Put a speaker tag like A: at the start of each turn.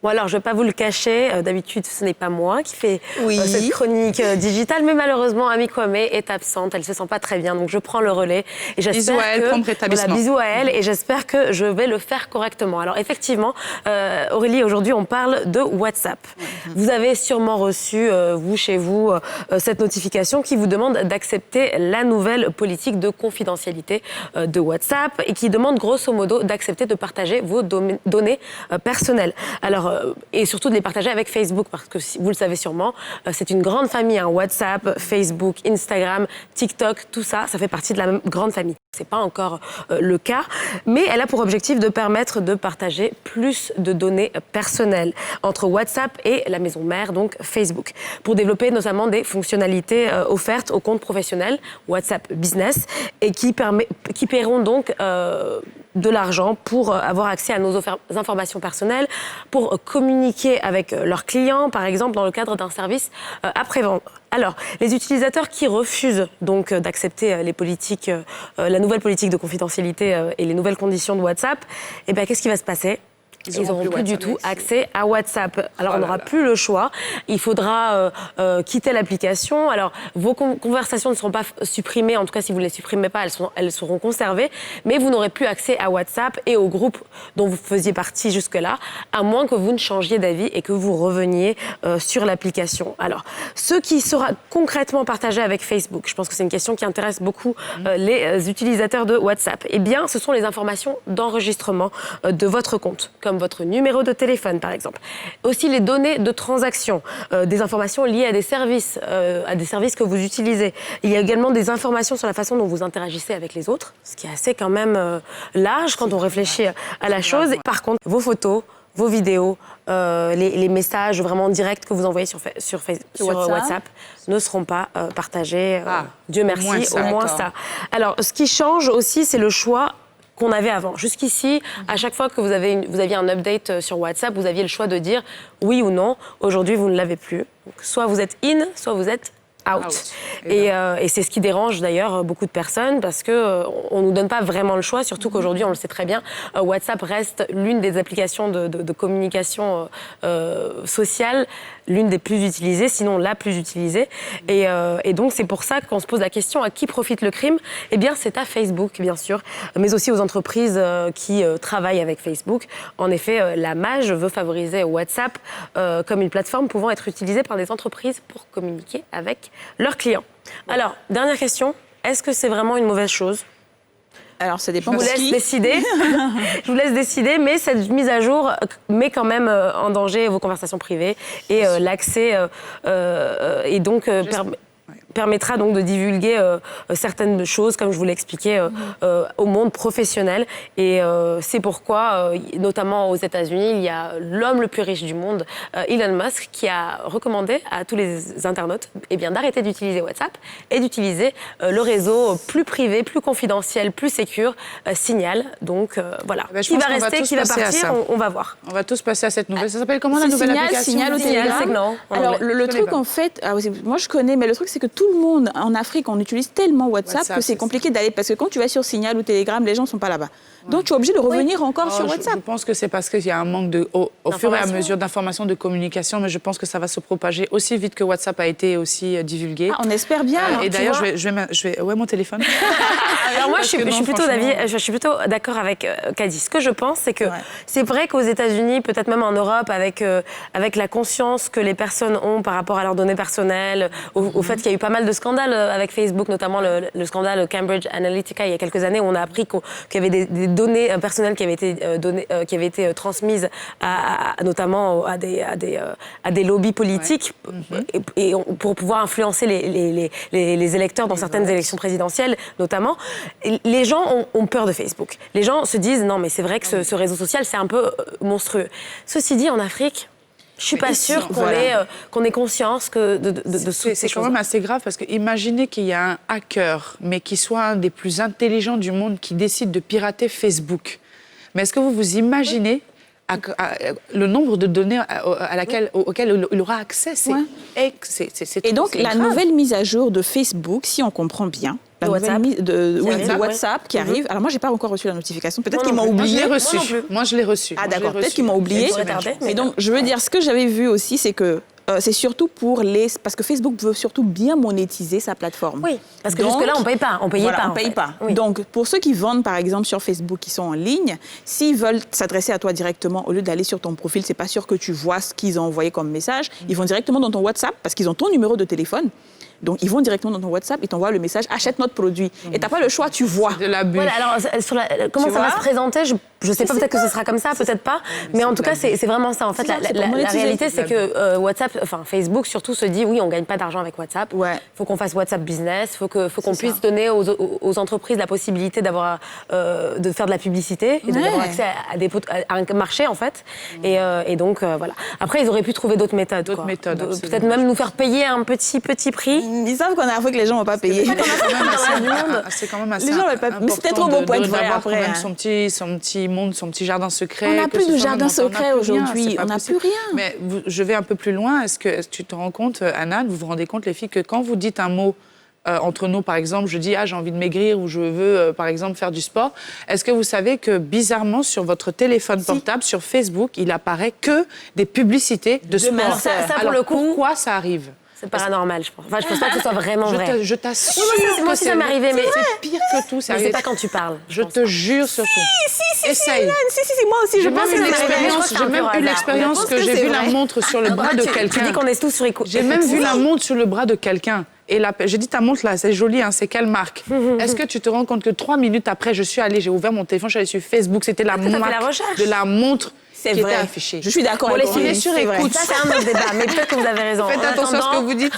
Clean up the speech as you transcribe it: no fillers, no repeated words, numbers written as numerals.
A: Bon alors, je ne vais pas vous le cacher, d'habitude, ce n'est pas moi qui fais cette chronique digitale, mais malheureusement, Ami Kwame est absente, elle ne se sent pas très bien, donc je prends le relais. Et
B: bisous à elle, prompt rétablissement.
A: Voilà, bisous à elle, et j'espère que je vais le faire correctement. Alors effectivement, Aurélie, aujourd'hui, on parle de WhatsApp. Vous avez sûrement reçu, vous, chez vous, cette notification qui vous demande d'accepter la nouvelle politique de confidentialité de WhatsApp et qui demande grosso modo d'accepter de partager vos données personnelles. Alors, et surtout de les partager avec Facebook, parce que vous le savez sûrement, c'est une grande famille, hein, WhatsApp, Facebook, Instagram, TikTok, tout ça, ça fait partie de la même grande famille. Ce n'est pas encore le cas, mais elle a pour objectif de permettre de partager plus de données personnelles entre WhatsApp et la maison mère, donc Facebook, pour développer notamment des fonctionnalités offertes aux comptes professionnels, WhatsApp Business, et qui paieront donc de l'argent pour avoir accès à nos informations personnelles, pour communiquer avec leurs clients, par exemple, dans le cadre d'un service après-vente. Alors, les utilisateurs qui refusent donc d'accepter les politiques, la nouvelle politique de confidentialité et les nouvelles conditions de WhatsApp, eh bien, qu'est-ce qui va se passer ? Ils n'auront plus du tout accès à WhatsApp. Alors, on n'aura plus le choix. Il faudra quitter l'application. Alors, vos conversations ne seront pas supprimées. En tout cas, si vous ne les supprimez pas, elles seront conservées. Mais vous n'aurez plus accès à WhatsApp et au groupe dont vous faisiez partie jusque-là, à moins que vous ne changiez d'avis et que vous reveniez sur l'application. Alors, ce qui sera concrètement partagé avec Facebook, je pense que c'est une question qui intéresse beaucoup les utilisateurs de WhatsApp, eh bien, ce sont les informations d'enregistrement de votre compte, comme votre numéro de téléphone, par exemple. Aussi les données de transaction, des informations liées à des services que vous utilisez. Il y a également des informations sur la façon dont vous interagissez avec les autres, ce qui est assez quand même large quand on réfléchit à la chose. Par contre, vos photos, vos vidéos, les messages vraiment directs que vous envoyez sur WhatsApp ne seront pas partagés. Dieu merci, au moins ça. Alors, ce qui change aussi, c'est le choix qu'on avait avant. Jusqu'ici, à chaque fois que vous aviez un update sur WhatsApp, vous aviez le choix de dire oui ou non. Aujourd'hui, vous ne l'avez plus. Donc, soit vous êtes in, soit vous êtes out. Et c'est ce qui dérange d'ailleurs beaucoup de personnes parce qu'on ne nous donne pas vraiment le choix, surtout qu'aujourd'hui, on le sait très bien, WhatsApp reste l'une des applications de communication sociale, l'une des plus utilisées, sinon la plus utilisée. Et donc, c'est pour ça qu'on se pose la question, à qui profite le crime ? Eh bien, c'est à Facebook, bien sûr, mais aussi aux entreprises qui travaillent avec Facebook. En effet, la MAJ veut favoriser WhatsApp comme une plateforme pouvant être utilisée par des entreprises pour communiquer avec leurs clients. Alors, dernière question, est-ce que c'est vraiment une mauvaise chose ?
C: Alors, ça dépend.
A: Je vous laisse décider. Je vous laisse décider, mais cette mise à jour met quand même en danger vos conversations privées et l'accès et donc permettra donc de divulguer certaines choses, comme je vous l'expliquais, au monde professionnel. Et c'est pourquoi, notamment aux États-Unis, il y a l'homme le plus riche du monde, Elon Musk, qui a recommandé à tous les internautes d'arrêter d'utiliser WhatsApp et d'utiliser le réseau plus privé, plus confidentiel, plus sécure, Signal. Donc voilà. Qui va rester, qui va partir, on va voir.
B: On va tous passer à cette nouvelle. Ça s'appelle comment la nouvelle application ?
C: Signal ou Telegram. Alors le truc en fait, moi je connais, mais le truc c'est que tout le monde en Afrique, on utilise tellement WhatsApp que c'est compliqué d'aller, parce que quand tu vas sur Signal ou Telegram, les gens ne sont pas là-bas. Donc tu es obligé de revenir encore sur WhatsApp.
B: Je pense que c'est parce qu'il y a un manque au fur et à mesure d'informations, de communication, mais je pense que ça va se propager aussi vite que WhatsApp a été aussi divulgué.
C: On espère bien.
B: Et d'ailleurs, je vais... Où est mon téléphone ?
A: Alors moi, je suis plutôt d'accord avec Kadi. Ce que je pense, c'est que c'est vrai qu'aux États-Unis, peut-être même en Europe, avec la conscience que les personnes ont par rapport à leurs données personnelles, au fait qu'il y a eu pas mal de scandales avec Facebook, notamment le scandale Cambridge Analytica il y a quelques années, où on a appris qu'il y avait des données personnelles qui avaient été transmises notamment à des lobbies politiques et pour pouvoir influencer les électeurs dans certaines élections présidentielles, notamment. Les gens ont peur de Facebook. Les gens se disent non, mais c'est vrai que ce réseau social, c'est un peu monstrueux. Ceci dit, en Afrique, je ne suis pas sûre qu'on ait conscience de toutes ces choses.
B: C'est quand même assez grave parce que imaginez qu'il y a un hacker, mais qui soit un des plus intelligents du monde, qui décide de pirater Facebook. Mais est-ce que vous vous imaginez le nombre de données auxquelles il aura accès, c'est
C: Et donc, la nouvelle mise à jour de Facebook, si on comprend bien, la nouvelle mise de WhatsApp qui arrive. Alors moi, j'ai pas encore reçu la notification. Peut-être qu'ils m'ont oublié.
B: Moi, je l'ai reçu.
C: Ah d'accord. Peut-être qu'ils m'ont oublié. Et donc, je veux dire, ce que j'avais vu aussi, c'est que c'est surtout pour parce que Facebook veut surtout bien monétiser sa plateforme.
A: Oui, parce que jusque-là, on ne paye pas. On ne paye pas.
C: Oui. Donc, pour ceux qui vendent, par exemple, sur Facebook, qui sont en ligne, s'ils veulent s'adresser à toi directement, au lieu d'aller sur ton profil, c'est pas sûr que tu vois ce qu'ils ont envoyé comme message. Ils vont directement dans ton WhatsApp parce qu'ils ont ton numéro de téléphone. Donc, ils vont directement dans ton WhatsApp, ils t'envoient le message « Achète notre produit ». Et tu n'as pas le choix, tu vois.
B: C'est de l'abus.
A: Voilà, alors, comment ça va se présenter, je ne sais pas, peut-être que ce sera comme ça, peut-être pas. Mais en tout cas, c'est vraiment ça. En fait, la réalité, c'est que WhatsApp, enfin Facebook surtout, se dit « Oui, on ne gagne pas d'argent avec WhatsApp. Il faut qu'on fasse WhatsApp Business. Il faut qu'on puisse donner aux entreprises la possibilité de faire de la publicité et d'avoir accès à un marché, en fait. Et donc, voilà. Après, ils auraient pu trouver d'autres méthodes. Peut-être même nous faire payer un petit prix.
C: Ils savent qu'on a avoué que les gens vont pas payer.
B: C'est quand même assez
C: les gens veulent pas. Mais c'était trop beau pour être vrai après.
B: Son petit monde, son petit jardin secret.
C: On n'a plus de jardin secret aujourd'hui. On n'a plus rien.
B: Mais je vais un peu plus loin. Est-ce que tu te rends compte, Anna, vous vous rendez compte, les filles, que quand vous dites un mot entre nous, par exemple, je dis j'ai envie de maigrir ou je veux, par exemple, faire du sport. Est-ce que vous savez que bizarrement sur votre téléphone portable, sur Facebook, il apparaît que des publicités de sport.
A: Ça, pour le coup,
B: pourquoi ça arrive?
A: C'est paranormal, je pense. Enfin, je pense pas que ce soit vraiment vrai.
B: Je t'assure.
A: Moi aussi, ça m'est arrivé, mais
B: c'est pire que tout.
A: Mais c'est pas quand tu parles.
B: Je te jure surtout. Essaye.
C: Si, moi aussi, je pense que
B: j'ai même eu l'expérience que j'ai vu la montre sur le bras de quelqu'un.
A: Tu dis qu'on est tous sur écoute.
B: J'ai même vu la montre sur le bras de quelqu'un. Et j'ai dit, ta montre là, c'est joli, hein, c'est quelle marque? Est-ce que tu te rends compte que 3 minutes après, j'ai ouvert mon téléphone, je suis allée sur Facebook, c'était la marque de la montre qui était affichée.
C: Je suis d'accord avec vous.
B: C'est vrai.
A: Ça, c'est un autre débat, mais peut-être que vous avez raison.
B: Faites attention à ce que vous dites.